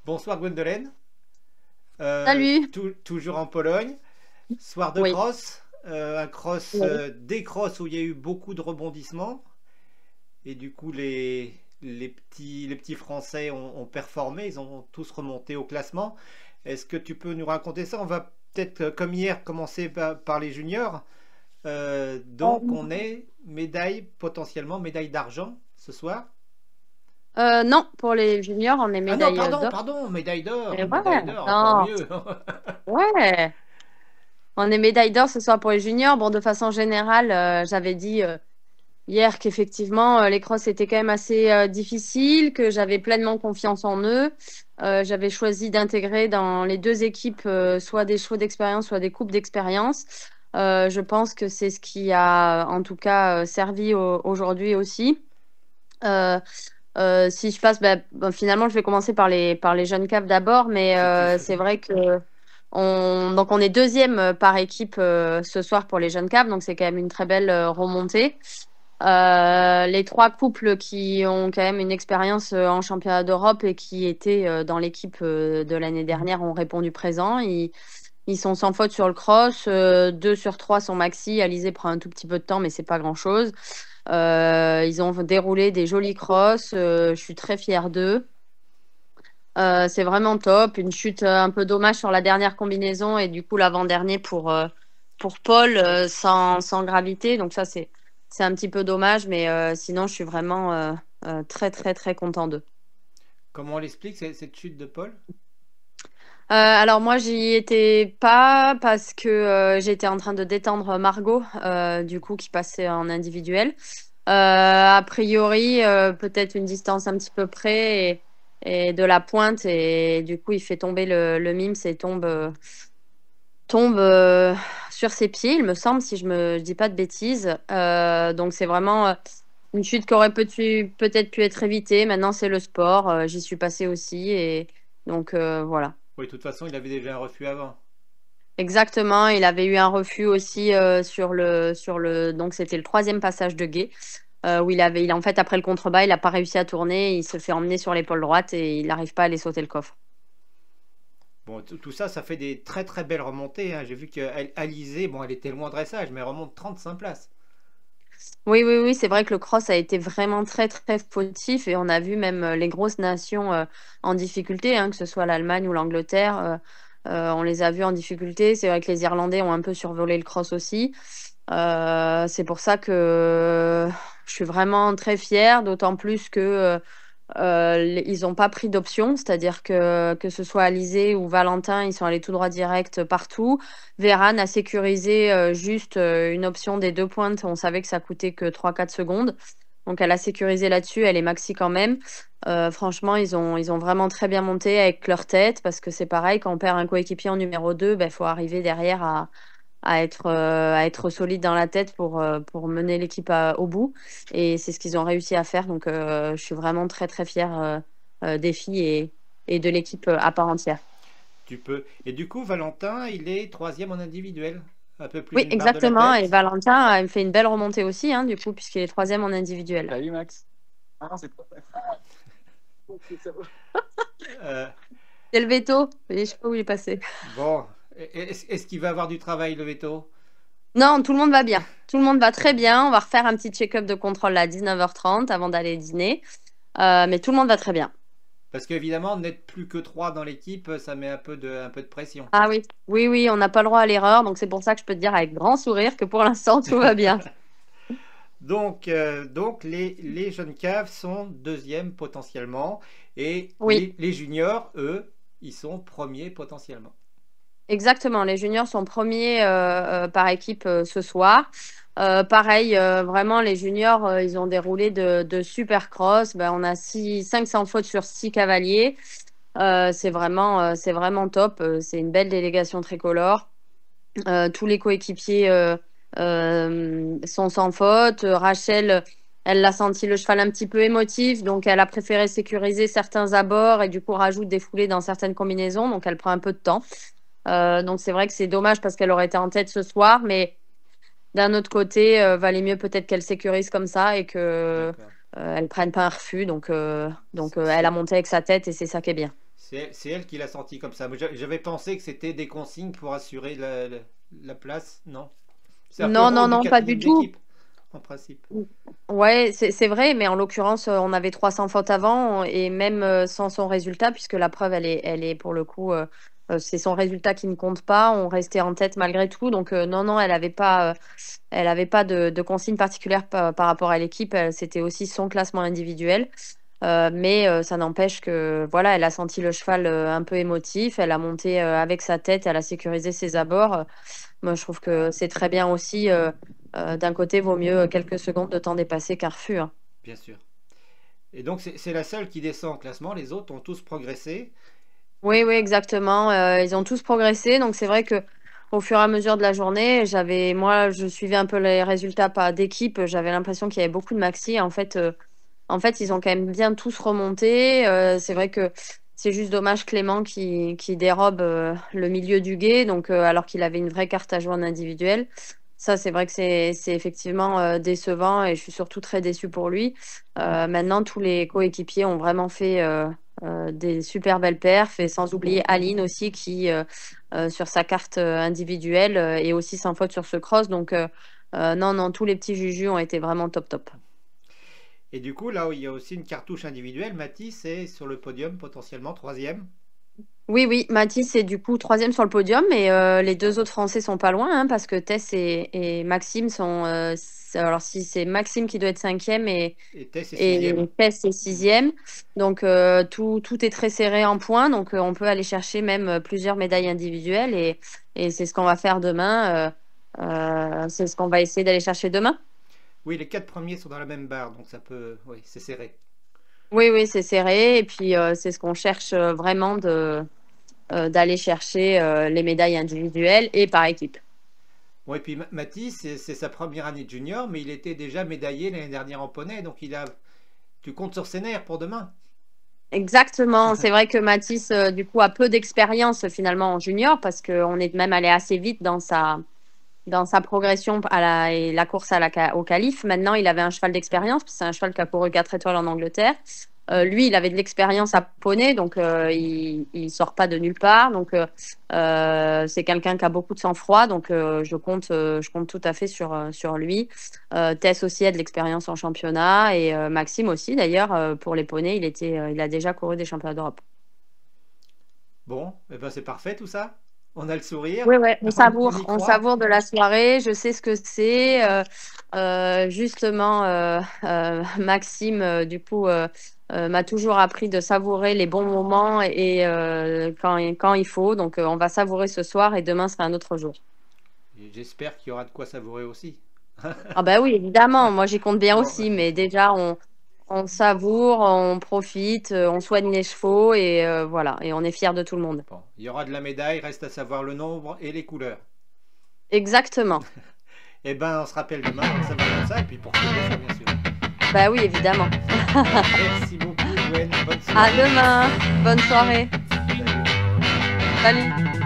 Bonsoir Gwendolen. Salut. Toujours en Pologne. Soir de Oui. cross. Un cross, Oui. des crosses où il y a eu beaucoup de rebondissements. Et du coup, les petits Français ont performé. Ils ont tous remonté au classement. Est-ce que tu peux nous raconter ça? On va peut-être, comme hier, commencer par les juniors. Donc, on est potentiellement médaille d'argent ce soir. Non, pour les juniors, on est Ah non, médaille pardon, d'or. pardon, médaille Mais d'or. ouais, Médaille d'or, encore non, mieux. ouais. On est médaille d'or ce soir pour les juniors. Bon, de façon générale, j'avais dit hier qu'effectivement, les crosses étaient quand même assez difficiles, que j'avais pleinement confiance en eux. J'avais choisi d'intégrer dans les deux équipes soit des chevaux d'expérience, soit des coupes d'expérience. Je pense que c'est ce qui a en tout cas servi aujourd'hui aussi. Euh, si je passe, finalement, je vais commencer par les jeunes caves d'abord, mais Si tu veux c'est bien. vrai que donc on est deuxième par équipe ce soir pour les jeunes caves, donc c'est quand même une très belle remontée. Les trois couples qui ont quand même une expérience en championnat d'Europe et qui étaient dans l'équipe de l'année dernière ont répondu présent. Ils sont sans faute sur le cross. Deux sur trois sont maxi. Alizé prend un tout petit peu de temps, mais c'est pas grand-chose. Ils ont déroulé des jolis crosses. Je suis très fière d'eux. C'est vraiment top. Une chute un peu dommage sur la dernière combinaison et du coup l'avant-dernier pour Paul sans gravité. Donc ça, c'est un petit peu dommage, mais sinon, je suis vraiment très, très, très content d'eux. Comment on l'explique, cette chute de Paul? Alors moi, j'y étais pas parce que j'étais en train de détendre Margot, du coup, qui passait en individuel. A priori, peut-être une distance un petit peu près et de la pointe et du coup, il fait tomber le mims et tombe sur ses pieds, il me semble, si je dis pas de bêtises. Donc c'est vraiment une chute qui aurait peut-être pu être évitée. Maintenant, c'est le sport. J'y suis passée aussi et donc voilà. Oui, de toute façon, il avait déjà un refus avant. Exactement, il avait eu un refus aussi donc c'était le troisième passage de guet où en fait après le contrebas, il n'a pas réussi à tourner, il se fait emmener sur l'épaule droite et il n'arrive pas à aller sauter le coffre. Bon, tout ça, ça fait des très très belles remontées, hein. J'ai vu qu'Alizé, bon, elle était loin de dressage, mais elle remonte 35 places. Oui, oui, oui, c'est vrai que le cross a été vraiment très, très fautif et on a vu même les grosses nations en difficulté, hein, que ce soit l'Allemagne ou l'Angleterre, on les a vus en difficulté. C'est vrai que les Irlandais ont un peu survolé le cross aussi. C'est pour ça que je suis vraiment très fière, d'autant plus que ils n'ont pas pris d'option, c'est-à-dire que ce soit Alizé ou Valentin, ils sont allés tout droit direct partout. Véran a sécurisé juste une option des deux pointes. On savait que ça coûtait que 3 4 secondes. Donc elle a sécurisé là-dessus, elle est maxi quand même. Franchement, ils ont vraiment très bien monté avec leur tête parce que c'est pareil, quand on perd un coéquipier en numéro 2, il faut arriver derrière à être solide dans la tête pour mener l'équipe au bout. Et c'est ce qu'ils ont réussi à faire. Donc, je suis vraiment très, très fière des filles et de l'équipe à part entière. Tu peux. Et du coup, Valentin, il est troisième en individuel. Un peu plus Oui, d'une barre de la exactement. Et tête. Valentin a fait une belle remontée aussi, hein, du coup, puisqu'il est troisième en individuel. Salut Max. Ah non, c'est pas Euh, C'est le veto. Je sais pas où il est passé. bon, est-ce qu'il va avoir du travail, le veto? Non, tout le monde va bien. Tout le monde va très bien. On va refaire un petit check-up de contrôle à 19h30 avant d'aller dîner. Mais tout le monde va très bien. Parce qu'évidemment, n'être plus que trois dans l'équipe, ça met un peu de pression. Ah oui, oui, oui, on n'a pas le droit à l'erreur, donc c'est pour ça que je peux te dire avec grand sourire que pour l'instant tout va bien. Donc les jeunes caves sont deuxième potentiellement et Oui, les juniors, eux, ils sont premiers potentiellement. exactement. Les juniors sont premiers par équipe ce soir. Pareil, vraiment, les juniors, ils ont déroulé de super cross. Ben, on a 500 fautes sur 6 cavaliers. C'est vraiment top. C'est une belle délégation tricolore. Tous les coéquipiers sont sans faute. Rachel, elle l'a senti le cheval un petit peu émotif, donc elle a préféré sécuriser certains abords et du coup rajoute des foulées dans certaines combinaisons, donc elle prend un peu de temps. Donc c'est vrai que c'est dommage parce qu'elle aurait été en tête ce soir, mais d'un autre côté, valait mieux peut-être qu'elle sécurise comme ça et que D'accord. elle prenne pas un refus. Donc C'est elle a c'est- monté avec sa tête et c'est ça qui est bien. C'est elle qui l'a senti comme ça. J'avais pensé que c'était des consignes pour assurer la place, non? C'est un peu le Non, non, rôle du non, pas quatrième du tout. d'équipe, en principe. Ouais, c'est vrai, mais en l'occurrence, on avait 300 fautes avant et même sans son résultat, puisque la preuve, elle est pour le coup, c'est son résultat qui ne compte pas. On restait en tête malgré tout. Donc, non, non, elle avait pas de consigne particulière par rapport à l'équipe. C'était aussi son classement individuel. Mais ça n'empêche que voilà, elle a senti le cheval un peu émotif. Elle a monté avec sa tête, elle a sécurisé ses abords. Moi, je trouve que c'est très bien aussi. D'un côté, vaut mieux quelques secondes de temps dépassé qu'un refus, hein. Bien sûr. Et donc, c'est la seule qui descend au classement. Les autres ont tous progressé. Oui, oui, exactement. Ils ont tous progressé. Donc, c'est vrai que au fur et à mesure de la journée, moi, je suivais un peu les résultats pas d'équipe. J'avais l'impression qu'il y avait beaucoup de maxi. En fait, ils ont quand même bien tous remonté. C'est vrai que c'est juste dommage Clément qui dérobe le milieu du gué, donc alors qu'il avait une vraie carte à jouer en individuel. Ça, c'est vrai que c'est effectivement décevant et je suis surtout très déçue pour lui. Maintenant, tous les coéquipiers ont vraiment fait des super belles perfs et sans oublier Aline aussi qui, sur sa carte individuelle, est aussi sans faute sur ce cross. Donc, non, non, tous les petits jujus ont été vraiment top, top. Et du coup, là où il y a aussi une cartouche individuelle, Mathis est sur le podium, potentiellement troisième. Oui, oui, Mathis est du coup troisième sur le podium, mais les deux autres Français sont pas loin, hein, parce que Tess et Maxime sont. Alors, si c'est Maxime qui doit être cinquième Et Tess est et sixième. Tess est sixième, donc tout est très serré en points, donc on peut aller chercher même plusieurs médailles individuelles et c'est ce qu'on va faire demain. C'est ce qu'on va essayer d'aller chercher demain. Oui, les quatre premiers sont dans la même barre, donc ça peut. Oui, c'est serré. Oui, oui, c'est serré, et puis c'est ce qu'on cherche vraiment d'aller chercher les médailles individuelles et par équipe. Bon, et puis Mathis, c'est sa première année de junior, mais il était déjà médaillé l'année dernière en poney, donc tu comptes sur ses nerfs pour demain. Exactement, c'est vrai que Mathis, du coup, a peu d'expérience finalement en junior parce qu'on est même allé assez vite dans sa progression et la course au qualif. Maintenant, il avait un cheval d'expérience, parce que c'est un cheval qui a couru 4 étoiles en Angleterre. Lui, il avait de l'expérience à poney, donc il sort pas de nulle part. Donc, c'est quelqu'un qui a beaucoup de sang-froid, donc je compte tout à fait sur lui. Tess aussi a de l'expérience en championnat, et Maxime aussi, d'ailleurs, pour les poneys, il a déjà couru des championnats d'Europe. Bon, eh ben c'est parfait tout ça. On a le sourire, Oui, ouais, on y on croit. savoure de la soirée. Je sais ce que c'est. Justement, Maxime, du coup, m'a toujours appris de savourer les bons moments et quand il faut. Donc, on va savourer ce soir et demain sera un autre jour. Et j'espère qu'il y aura de quoi savourer aussi. Ah bah oui, évidemment, moi j'y compte bien Bon, aussi, mais déjà on savoure, on profite, on soigne les chevaux et voilà, et on est fiers de tout le monde. bon, il y aura de la médaille, reste à savoir le nombre et les couleurs. Exactement. Eh ben, on se rappelle demain, ça va comme ça, et puis pour tout ça, bien sûr. Bah oui, évidemment. Merci beaucoup, Gwen. Bonne À soirée. demain. Bonne soirée. Salut. Salut.